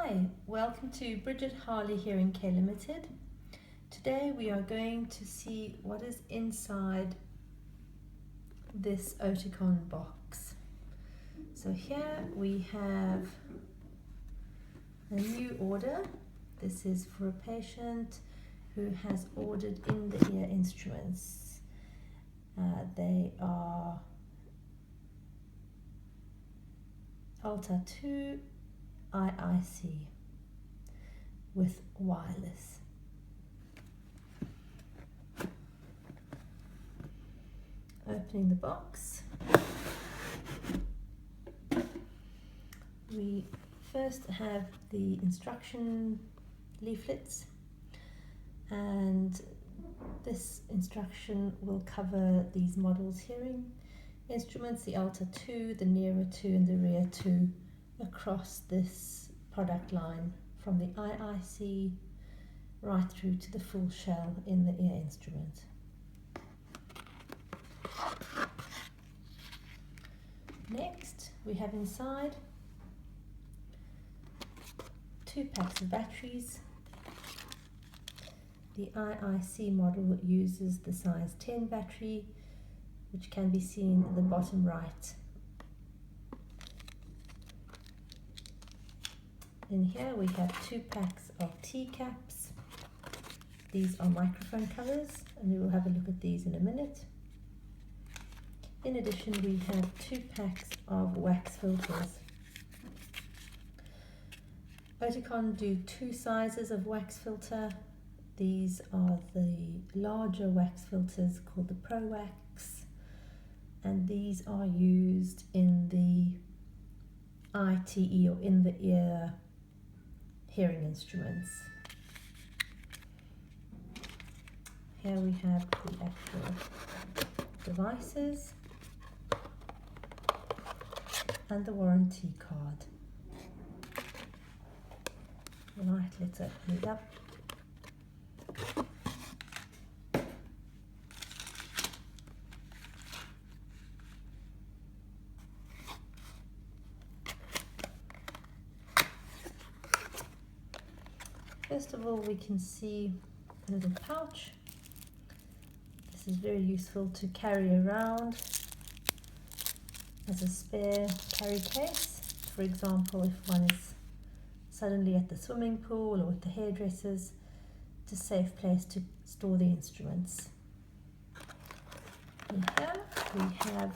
Hi, welcome to Bridget Harley Hearing Care Limited. Today we are going to see what is inside this Oticon box. So here we have a new order. This is for a patient who has ordered in the ear instruments. They are Alta 2 IIC with wireless. Opening the box, we first have the instruction leaflets, and this instruction will cover these models' hearing instruments, the Alta 2, the Nearer 2 and the Rear 2 across this product line, from the IIC right through to the full shell in the ear instrument. Next, we have inside 2 packs of batteries. The IIC model uses the size 10 battery, which can be seen at the bottom right. In here we have 2 packs of T-caps. These are microphone covers, and we will have a look at these in a minute. In addition, we have 2 packs of wax filters. Oticon do 2 sizes of wax filter. These are the larger wax filters called the Pro IIC, and these are used in the ITE, or in the ear hearing instruments. Here we have the actual devices and the warranty card. Right, let's open it up. First of all, we can see a little pouch. This is very useful to carry around as a spare carry case. For example, if one is suddenly at the swimming pool or at the hairdressers, it's a safe place to store the instruments. And here we have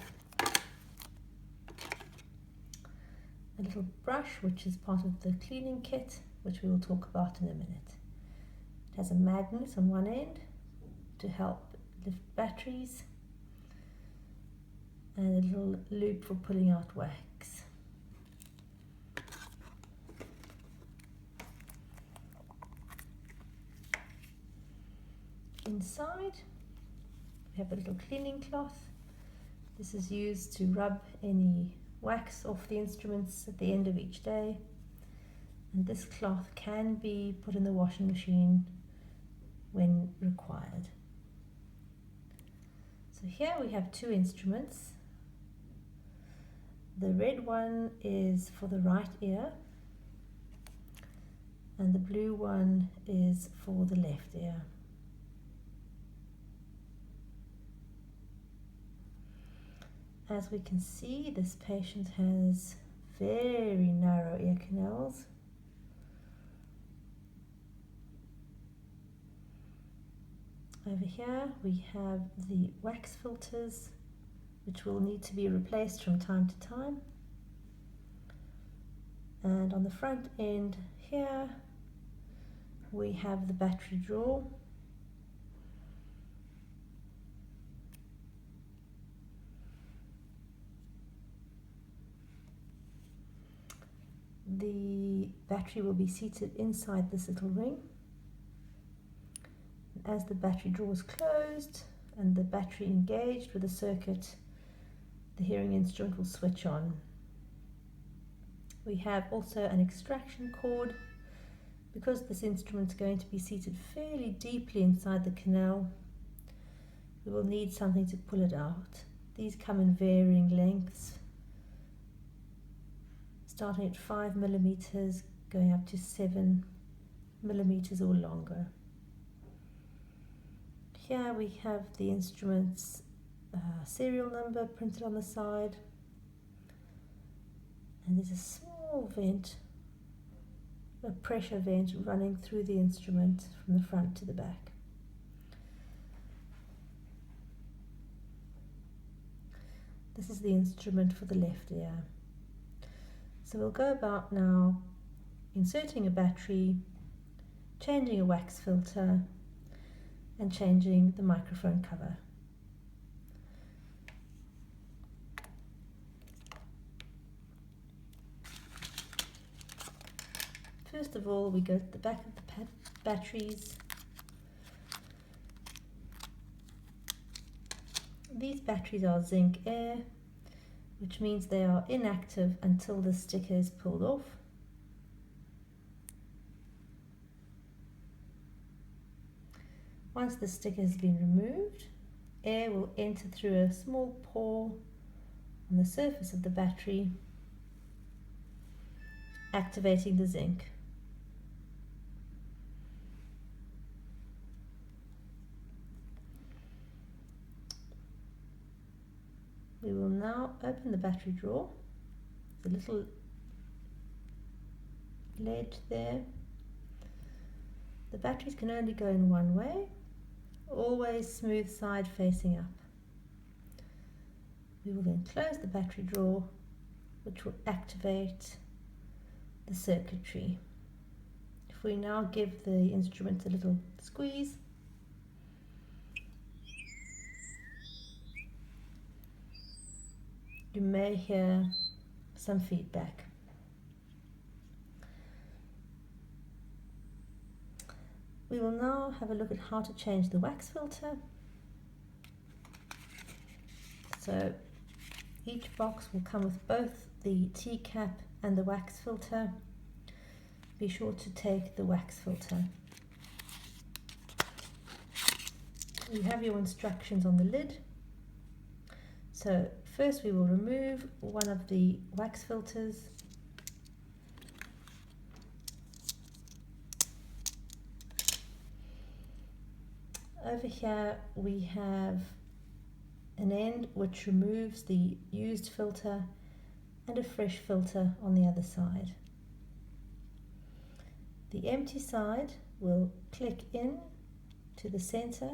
a little brush, which is part of the cleaning kit, which we will talk about in a minute. It has a magnet on one end to help lift batteries, and a little loop for pulling out wax. Inside we have a little cleaning cloth. This is used to rub any wax off the instruments at the end of each day, and this cloth can be put in the washing machine when required. So here we have 2 instruments. The red one is for the right ear, and the blue one is for the left ear. As we can see, this patient has very narrow ear canals. Over here we have the wax filters, which will need to be replaced from time to time. And on the front end here we have the battery drawer. The battery will be seated inside this little ring. As the battery drawer is closed and the battery engaged with the circuit, the hearing instrument will switch on. We have also an extraction cord. Because this instrument is going to be seated fairly deeply inside the canal, we will need something to pull it out. These come in varying lengths, starting at 5 millimeters, going up to 7 millimeters or longer. Here we have the instrument's serial number printed on the side, and there's a small vent, a pressure vent running through the instrument from the front to the back. This is the instrument for the left ear. So we'll go about now inserting a battery, changing a wax filter, and changing the microphone cover. First of all, we go to the back of the batteries. These batteries are zinc air, which means they are inactive until the sticker is pulled off. Once the sticker has been removed, air will enter through a small pore on the surface of the battery, activating the zinc. We will now open the battery drawer. There's a little ledge there. The batteries can only go in one way, always smooth side facing up. We will then close the battery drawer, which will activate the circuitry. If we now give the instrument a little squeeze, you may hear some feedback. We will now have a look at how to change the wax filter. So each box will come with both the T-cap and the wax filter. Be sure to take the wax filter. You have your instructions on the lid. So first we will remove one of the wax filters. Over here we have an end which removes the used filter and a fresh filter on the other side. The empty side will click in to the center.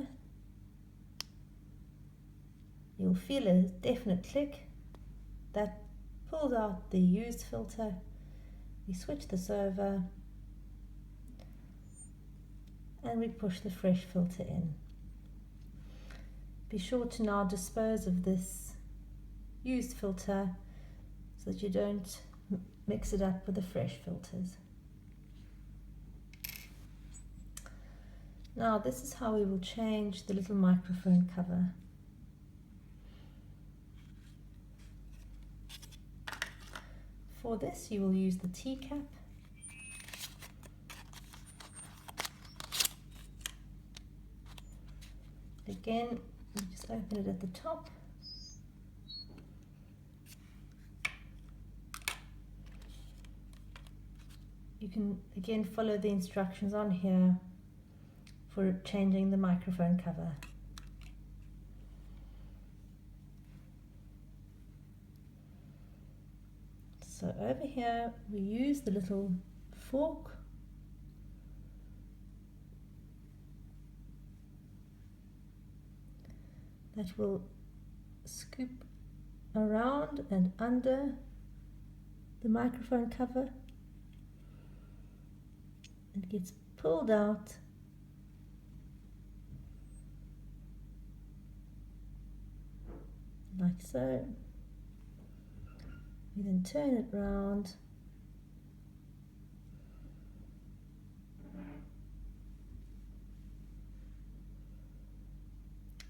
You'll feel a definite click. That pulls out the used filter. We switch this over and we push the fresh filter in. Be sure to now dispose of this used filter so that you don't mix it up with the fresh filters. Now this is how we will change the little microphone cover. For this you will use the T-cap. Again, you just open it at the top. You can again follow the instructions on here for changing the microphone cover. So over here we use the little fork that will scoop around and under the microphone cover. It gets pulled out like so. We then turn it round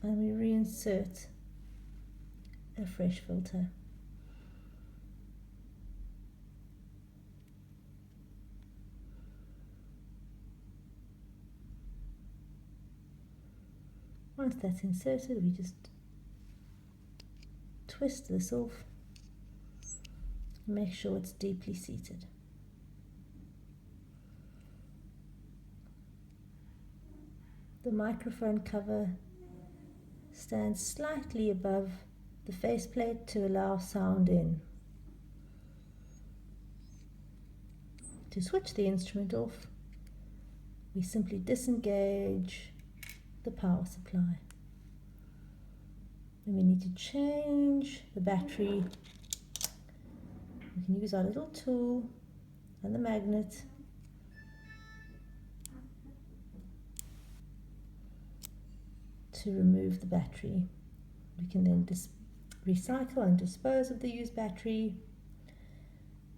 and we reinsert a fresh filter. Once that's inserted, we just twist this off, make sure it's deeply seated. The microphone cover stands slightly above the faceplate to allow sound in. To switch the instrument off, we simply disengage the power supply. Then we need to change the battery. We can use our little tool and the magnet to remove the battery. We can then recycle and dispose of the used battery,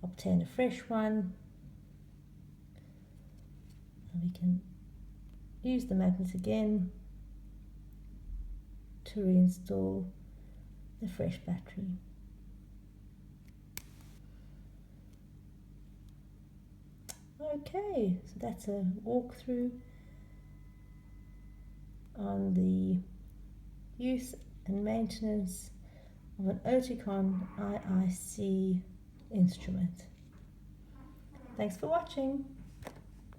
obtain a fresh one, and we can use the magnet again to reinstall the fresh battery. Okay, so that's a walkthrough on the use and maintenance of an Oticon IIC instrument. Thanks for watching.